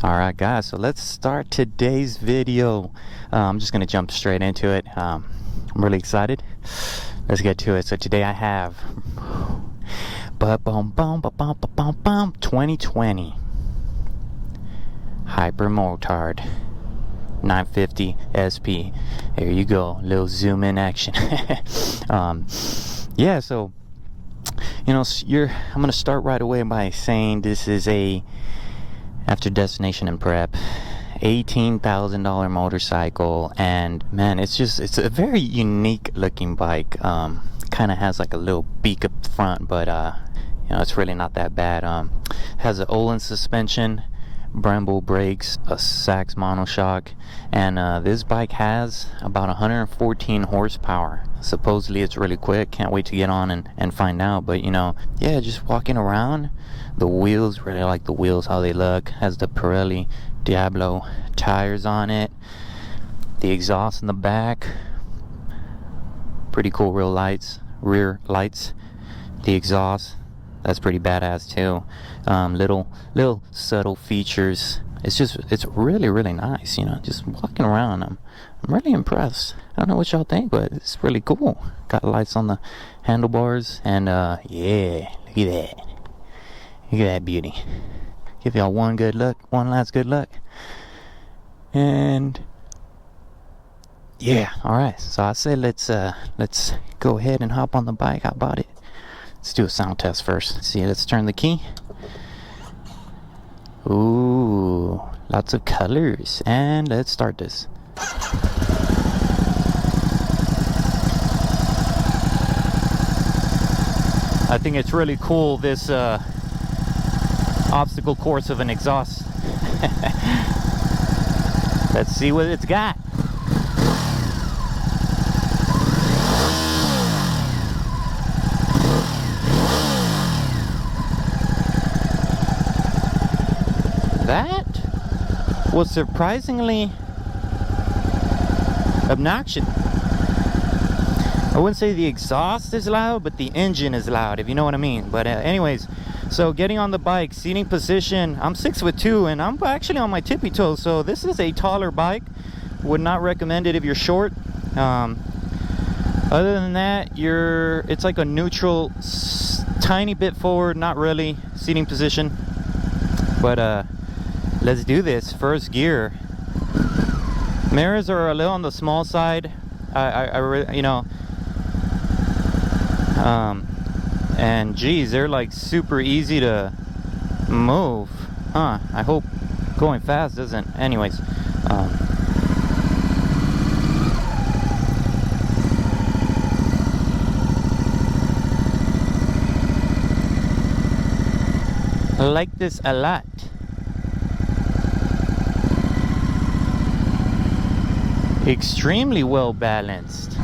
Alright guys, so let's start today's video. I'm just gonna jump straight into it. I'm really excited. Let's get to it. So today I have 2020 Hypermotard 950 SP. There you go, little zoom in action. Yeah, so you know, I'm gonna start right away by saying this is a after destination and prep $18,000 motorcycle, and man, it's a very unique looking bike. Kind of has like a little beak up front, but you know, it's really not that bad. Has an Olin suspension, Brembo brakes, a Sachs monoshock, and this bike has about 114 horsepower. Supposedly it's really quick. Can't wait to get on and find out. But you know, yeah, just walking around, the wheels, really like the wheels, how they look. Has the Pirelli Diablo tires on it, the exhaust in the back, pretty cool rear lights, the exhaust, that's pretty badass too. Little subtle features. It's really nice, you know. Just walking around, I'm really impressed. I don't know what y'all think, but it's really cool. Got lights on the handlebars, and yeah, look at that. Look at that beauty. Give y'all one last good look. And yeah, alright. So I said let's go ahead and hop on the bike. How about it? Let's do a sound test first. Let's see, let's turn the key. Ooh, lots of colors. And let's start this. I think it's really cool, this obstacle course of an exhaust. Let's see what it's got. That was surprisingly obnoxious. I wouldn't say the exhaust is loud, but the engine is loud, if you know what I mean. But anyways, so getting on the bike, seating position, I'm 6'2", and I'm actually on my tippy toes, so this is a taller bike. Would not recommend it if you're short. Other than that, it's like a neutral, tiny bit forward, not really seating position. But let's do this. First gear. Mirrors are a little on the small side. You know, and geez, they're like super easy to move. I hope going fast doesn't. Anyways, I like this a lot. Extremely well balanced.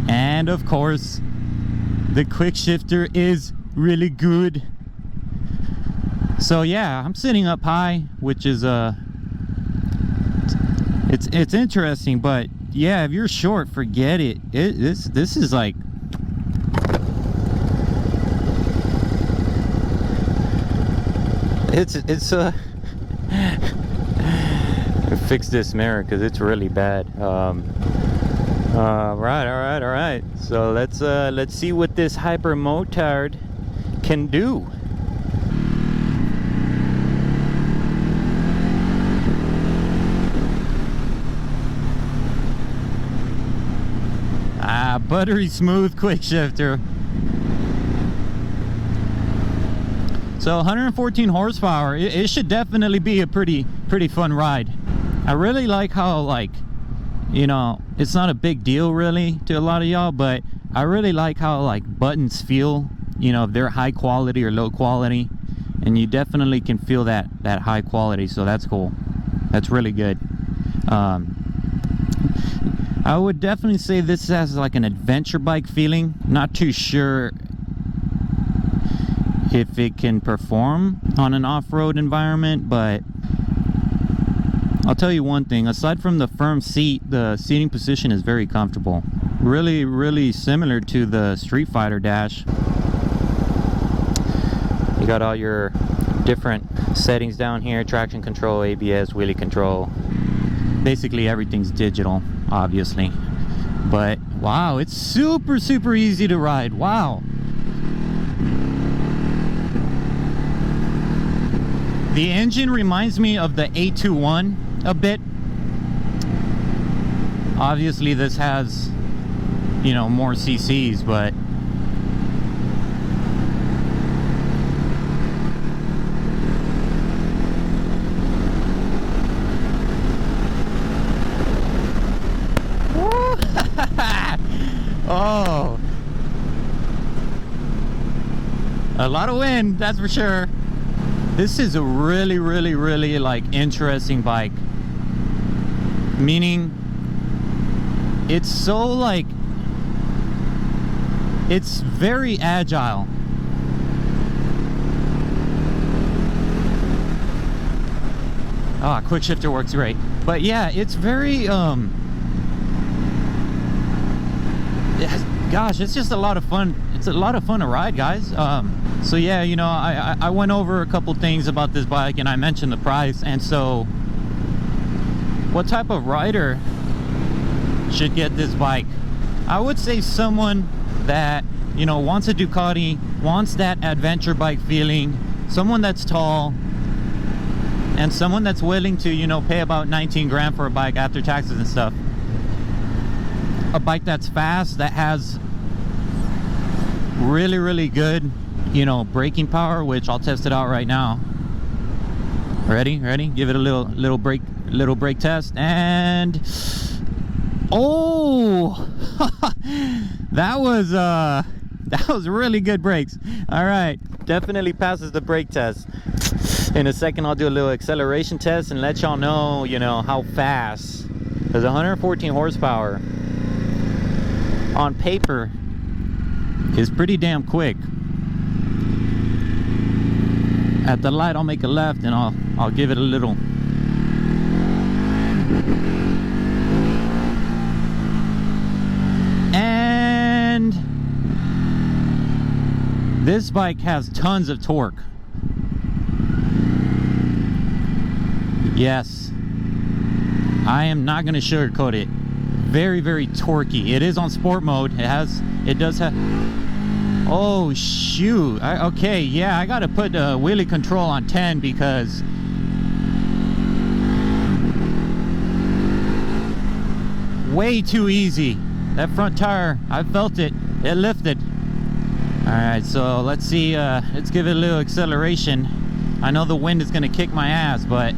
And of course, the quick shifter is really good. So yeah, I'm sitting up high, which is it's interesting, but yeah, if you're short, forget it. This is like, fix this mirror because it's really bad. All right. So let's see what this Hypermotard can do. Buttery smooth quick shifter. So 114 horsepower. It should definitely be a pretty fun ride. I really like how, like, you know, it's not a big deal really to a lot of y'all, but I really like how like buttons feel, you know, if they're high quality or low quality, and you definitely can feel that high quality. So that's cool. That's really good. I would definitely say this has like an adventure bike feeling. Not too sure if it can perform on an off-road environment, but I'll tell you one thing, aside from the firm seat, the seating position is very comfortable. really similar to the Street Fighter dash. You got all your different settings down here: traction control, ABS, wheelie control. Basically everything's digital, obviously. But wow, it's super easy to ride. Wow. The engine reminds me of the A21 a bit. Obviously this has, you know, more cc's, but oh, a lot of wind, that's for sure. This is a really like interesting bike, meaning it's so like, it's very agile. Ah, quick shifter works great. But yeah, it's very gosh, it's just a lot of fun. It's a lot of fun to ride, guys. So yeah, you know, I went over a couple things about this bike, and I mentioned the price. And so what type of rider should get this bike? I would say someone that, you know, wants a Ducati, wants that adventure bike feeling, someone that's tall, and someone that's willing to, you know, pay about 19 grand for a bike after taxes and stuff. A bike that's fast, that has really good, you know, braking power, which I'll test it out right now. Ready? Give it a little brake test, and oh, that was really good brakes. All right, definitely passes the brake test. In a second, I'll do a little acceleration test and let y'all know, you know, how fast. There's 114 horsepower. On paper is pretty damn quick. At the light, I'll make a left and I'll give it a little. And this bike has tons of torque. Yes, I am not going to sugarcoat it. Very torquey. It is on sport mode. It does have, oh shoot, okay, yeah, I gotta put wheelie control on 10 because way too easy. That front tire, I felt it lifted. All right, so let's see, let's give it a little acceleration. I know the wind is gonna kick my ass, but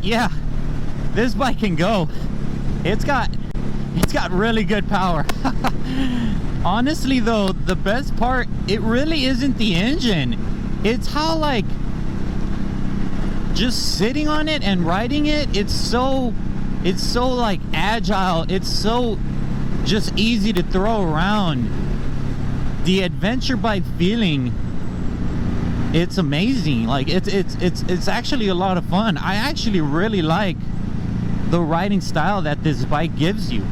yeah, this bike can go. It's got really good power. Honestly though, the best part, it really isn't the engine. It's how, like, just sitting on it and riding it, it's so like agile. It's so just easy to throw around. The adventure bike feeling, it's amazing. Like it's actually a lot of fun. I actually really like the riding style that this bike gives you,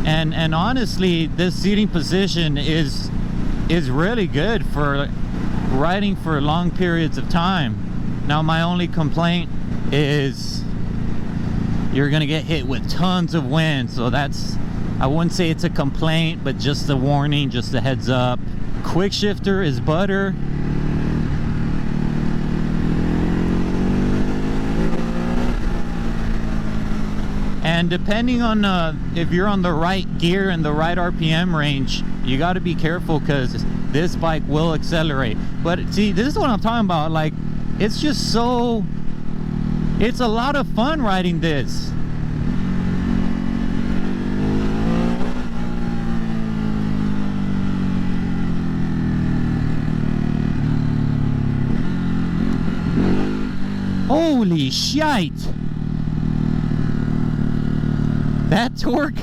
and honestly, this seating position is really good for riding for long periods of time. Now my only complaint is you're gonna get hit with tons of wind, so that's, I wouldn't say it's a complaint, but just a warning, just a heads up. Quick shifter is butter. And depending on if you're on the right gear and the right RPM range, you got to be careful because this bike will accelerate. But see, this is what I'm talking about. Like, it's just so, it's a lot of fun riding this. Holy shite! That torque!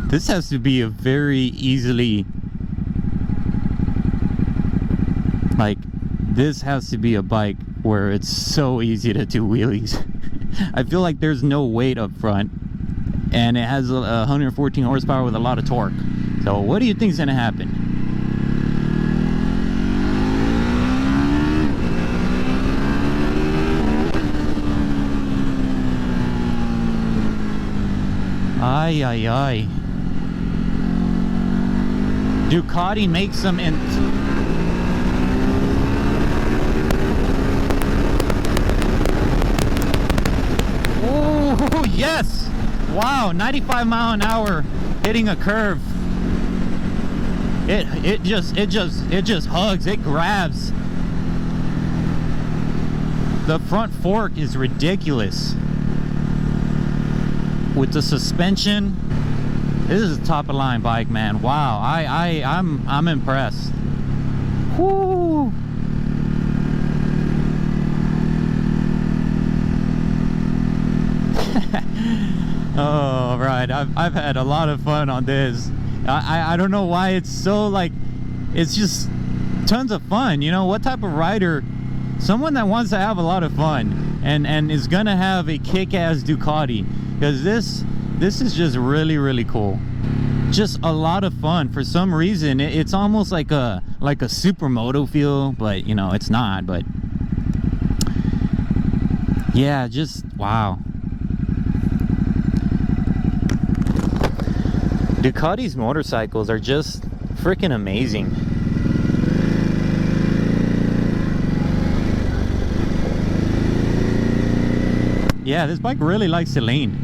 This has to be a very easily, like, this has to be a bike where it's so easy to do wheelies. I feel like there's no weight up front, and it has 114 horsepower with a lot of torque. So what do you think is gonna happen? Ay, ay, ay. Ducati makes them in... Oh, yes! Wow, 95 mile an hour hitting a curve. It just hugs, it grabs. The front fork is ridiculous. With the suspension, this is a top of the line bike, man. Wow, I'm impressed. Whoo! Oh, right. I've had a lot of fun on this. I don't know why it's so, like, it's just tons of fun. You know, what type of rider, someone that wants to have a lot of fun and is gonna have a kick-ass Ducati, because this is just really, really cool. Just a lot of fun. For some reason it's almost like a supermoto feel, but you know it's not. But yeah, just wow. Ducati's motorcycles are just freaking amazing. Yeah, this bike really likes to lean.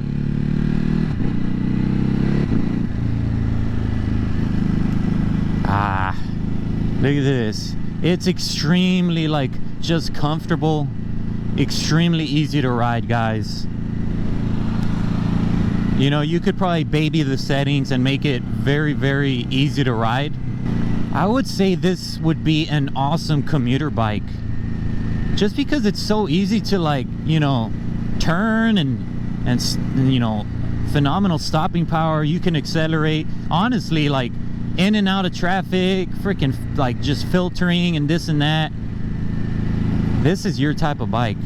Ah, look at this. It's extremely, like, just comfortable, extremely easy to ride, guys. You know, you could probably baby the settings and make it very, very easy to ride. I would say this would be an awesome commuter bike, just because it's so easy to, like, you know, turn and you know, phenomenal stopping power. You can accelerate, honestly, like in and out of traffic, freaking, like, just filtering and this and that. This is your type of bike.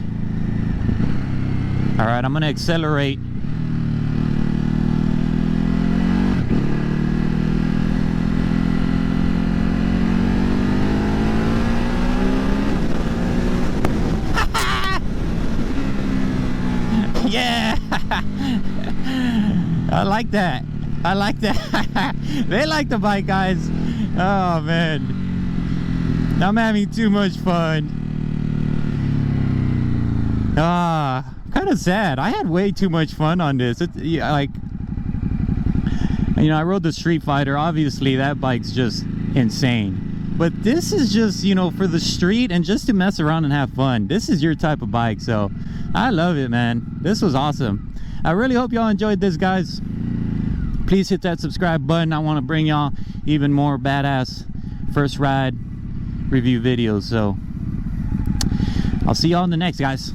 All right, I'm gonna accelerate. Yeah. I like that. I like that. They like the bike, guys. Oh man, I'm having too much fun. Kind of sad. I had way too much fun on this. It's, yeah, like, you know, I rode the Street Fighter. Obviously that bike's just insane, but this is just, you know, for the street and just to mess around and have fun. This is your type of bike, so I love it, man. This was awesome. I really hope y'all enjoyed this, guys. Please hit that subscribe button. I want to bring y'all even more badass first ride review videos. So I'll see y'all in the next, guys.